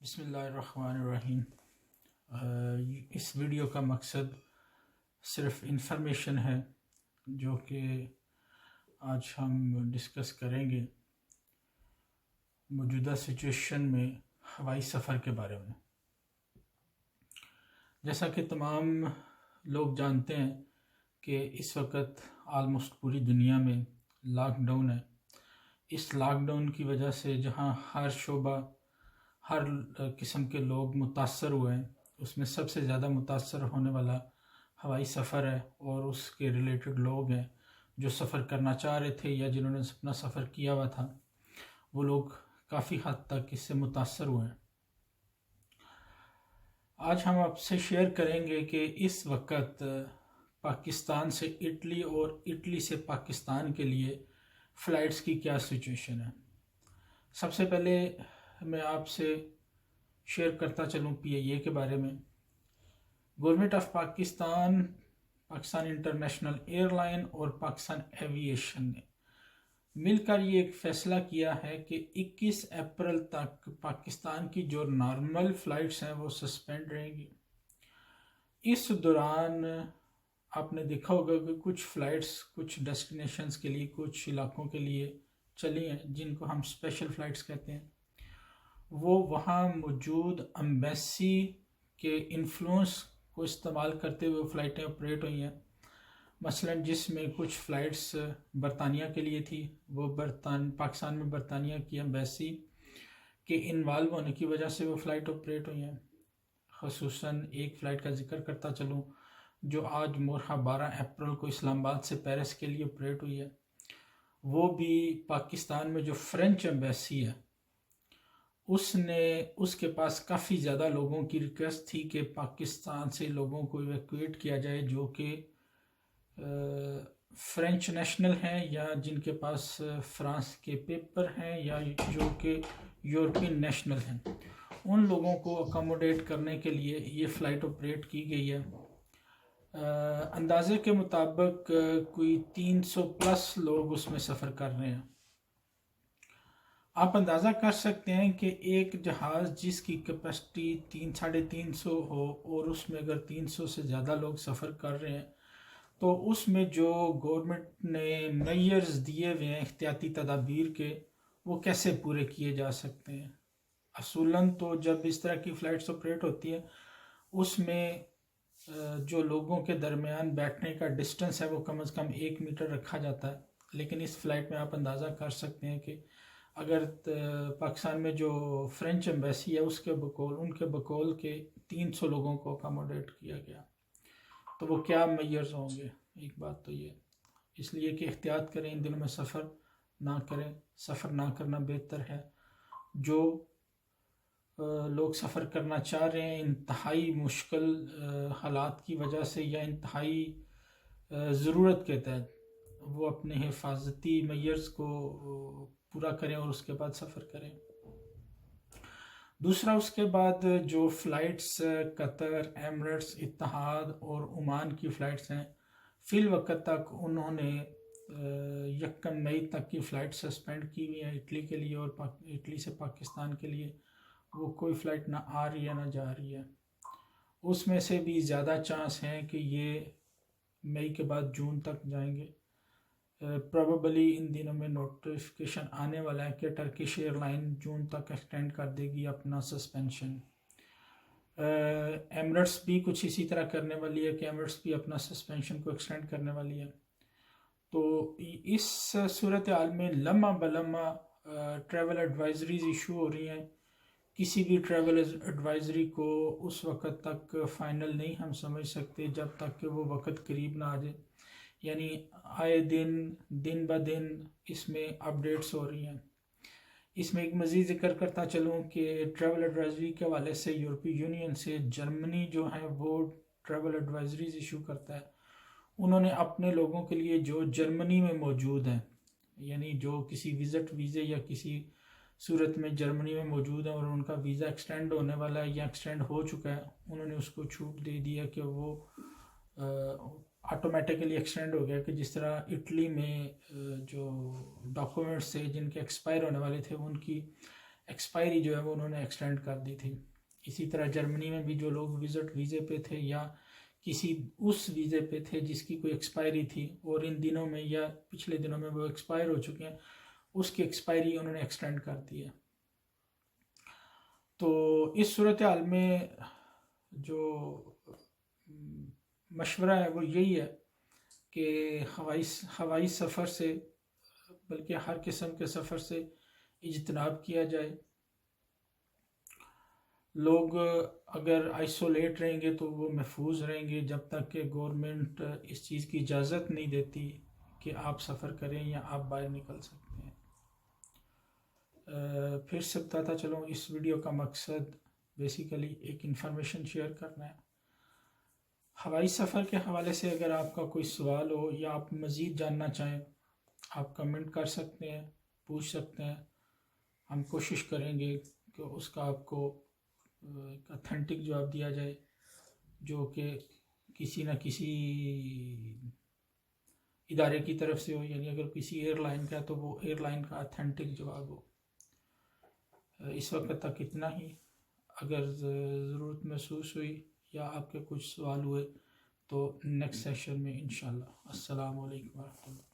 بسم اللہ الرحمن الرحیم۔ اس ویڈیو کا مقصد صرف انفارمیشن ہے جو کہ آج ہم ڈسکس کریں گے موجودہ سچویشن میں ہوائی سفر کے بارے میں۔ جیسا کہ تمام لوگ جانتے ہیں کہ اس وقت آلموسٹ پوری دنیا میں لاک ڈاؤن ہے۔ اس لاک ڈاؤن کی وجہ سے جہاں ہر شعبہ ہر قسم کے لوگ متاثر ہوئے ہیں، اس میں سب سے زیادہ متاثر ہونے والا ہوائی سفر ہے، اور اس کے ریلیٹڈ لوگ ہیں جو سفر کرنا چاہ رہے تھے یا جنہوں نے اپنا سفر کیا ہوا تھا، وہ لوگ کافی حد تک اس سے متاثر ہوئے ہیں۔ آج ہم آپ سے شیئر کریں گے کہ اس وقت پاکستان سے اٹلی اور اٹلی سے پاکستان کے لیے فلائٹس کی کیا سچویشن ہے۔ سب سے پہلے میں آپ سے شیئر کرتا چلوں پی آئی اے کے بارے میں۔ Government of Pakistan, Pakistan international air line اور پاکستان ایویشن نے مل کر یہ ایک فیصلہ کیا ہے کہ 21 اپریل تک پاکستان کی جو نارمل فلائٹس ہیں وہ سسپینڈ رہیں گی۔ اس دوران آپ نے دیکھا ہوگا کہ کچھ فلائٹس کچھ ڈیسٹینیشنز کے لیے، کچھ علاقوں کے لیے چلی ہیں جن کو ہم اسپیشل فلائٹس کہتے ہیں۔ وہ وہاں موجود امبیسی کے انفلوئنس کو استعمال کرتے ہوئے فلائٹیں آپریٹ ہوئی ہیں۔ مثلا جس میں کچھ فلائٹس برطانیہ کے لیے تھی، وہ پاکستان میں برطانیہ کی امبیسی کے انوالو ہونے کی وجہ سے وہ فلائٹ آپریٹ ہوئی ہیں۔ خصوصاً ایک فلائٹ کا ذکر کرتا چلوں جو آج مورخہ 12 اپریل کو اسلام آباد سے پیرس کے لیے آپریٹ ہوئی ہے۔ وہ بھی پاکستان میں جو فرینچ امبیسی ہے اس کے پاس کافی زیادہ لوگوں کی ریکویسٹ تھی کہ پاکستان سے لوگوں کو ایویکویٹ کیا جائے جو کہ فرینچ نیشنل ہیں یا جن کے پاس فرانس کے پیپر ہیں یا جو کہ یورپین نیشنل ہیں۔ ان لوگوں کو اکاموڈیٹ کرنے کے لیے یہ فلائٹ آپریٹ کی گئی ہے۔ اندازے کے مطابق کوئی 300 پلس لوگ اس میں سفر کر رہے ہیں۔ آپ اندازہ کر سکتے ہیں کہ ایک جہاز جس کی کیپیسٹی 350 ہو اور اس میں اگر 300 سے زیادہ لوگ سفر کر رہے ہیں تو اس میں جو گورنمنٹ نے میئرز دیے ہوئے ہیں احتیاطی تدابیر کے، وہ کیسے پورے کیے جا سکتے ہیں۔ اصولاً تو جب اس طرح کی فلائٹس آپریٹ ہوتی ہیں اس میں جو لوگوں کے درمیان بیٹھنے کا ڈسٹنس ہے وہ کم از کم 1 میٹر رکھا جاتا ہے، لیکن اس فلائٹ میں آپ اندازہ کر سکتے ہیں کہ اگر پاکستان میں جو فرینچ ایمبیسی ہے ان کے بقول کے 300 لوگوں کو اکاموڈیٹ کیا گیا، تو وہ کیا میئرز ہوں گے۔ ایک بات تو یہ اس لیے کہ احتیاط کریں، ان دنوں میں سفر نہ کریں، سفر نہ کرنا بہتر ہے۔ جو لوگ سفر کرنا چاہ رہے ہیں انتہائی مشکل حالات کی وجہ سے یا انتہائی ضرورت کے تحت، وہ اپنے حفاظتی میئرز کو پورا کریں اور اس کے بعد سفر کریں۔ دوسرا، اس کے بعد جو فلائٹس قطر، ایمریٹس، اتحاد اور عمان کی فلائٹس ہیں، فی الوقت تک انہوں نے 1 مئی تک کی فلائٹ سسپینڈ کی ہوئی ہیں اٹلی کے لیے، اور اٹلی سے پاکستان کے لیے وہ کوئی فلائٹ نہ آ رہی ہے نہ جا رہی ہے۔ اس میں سے بھی زیادہ چانس ہیں کہ یہ مئی کے بعد جون تک جائیں گے۔ پروبیبلی ان دنوں میں نوٹیفیکیشن آنے والا ہے کہ ٹرکش ایئر لائن جون تک ایکسٹینڈ کر دے گی اپنا سسپینشن۔ ایمریٹس بھی کچھ اسی طرح کرنے والی ہے کہ ایمریٹس بھی اپنا سسپینشن کو ایکسٹینڈ کرنے والی ہے۔ تو اس صورتحال میں لمحہ بلمحہ ٹریول ایڈوائزریز ایشو ہو رہی ہیں۔ کسی بھی ٹریول ایڈوائزری کو اس وقت تک فائنل نہیں ہم سمجھ سکتے جب تک کہ وہ وقت قریب نہ آ جائے، یعنی آئے دن بہ دن اس میں اپڈیٹس ہو رہی ہیں۔ اس میں ایک مزید ذکر کرتا چلوں کہ ٹریول ایڈوائزری کے حوالے سے یورپی یونین سے جرمنی جو ہے وہ ٹریول ایڈوائزریز ایشو کرتا ہے۔ انہوں نے اپنے لوگوں کے لیے جو جرمنی میں موجود ہیں، یعنی جو کسی وزٹ ویزے یا کسی صورت میں جرمنی میں موجود ہیں اور ان کا ویزا ایکسٹینڈ ہونے والا ہے یا ایکسٹینڈ ہو چکا ہے، انہوں نے اس کو چھوٹ دے دیا کہ وہ آٹومیٹیکلی ایکسٹینڈ ہو گیا، کہ جس طرح اٹلی میں جو ڈاکومنٹس تھے جن کے ایکسپائر ہونے والے تھے ان کی ایکسپائری جو ہے وہ انہوں نے ایکسٹینڈ کر دی تھی۔ اسی طرح جرمنی میں بھی جو لوگ وزٹ ویزے پہ تھے یا کسی اس ویزے پہ تھے جس کی کوئی ایکسپائری تھی اور ان دنوں میں یا پچھلے دنوں میں وہ ایکسپائر ہو چکے ہیں، اس کی ایکسپائری انہوں نے ایکسٹینڈ کر دی ہے۔ تو اس صورتحال میں جو مشورہ ہے وہ یہی ہے کہ ہوائی سفر سے بلکہ ہر قسم کے سفر سے اجتناب کیا جائے۔ لوگ اگر آئسولیٹ رہیں گے تو وہ محفوظ رہیں گے جب تک کہ گورنمنٹ اس چیز کی اجازت نہیں دیتی کہ آپ سفر کریں یا آپ باہر نکل سکتے ہیں۔ پھر سے بتاتا چلوں، اس ویڈیو کا مقصد بیسیکلی ایک انفارمیشن شیئر کرنا ہے۔ ہوائی سفر کے حوالے سے اگر آپ کا کوئی سوال ہو یا آپ مزید جاننا چاہیں، آپ کمنٹ کر سکتے ہیں، پوچھ سکتے ہیں۔ ہم کوشش کریں گے کہ اس کا آپ کو ایک اتھینٹک جواب دیا جائے، جو کہ کسی نہ کسی ادارے کی طرف سے ہو، یعنی اگر کسی ایئر لائن کا ہے تو وہ ایئر لائن کا اتھینٹک جواب ہو۔ اس وقت تک اتنا ہی۔ اگر ضرورت محسوس ہوئی یا آپ کے کچھ سوال ہوئے تو نیکسٹ سیشن میں انشاءاللہ۔ السلام علیکم ورحمۃ اللہ۔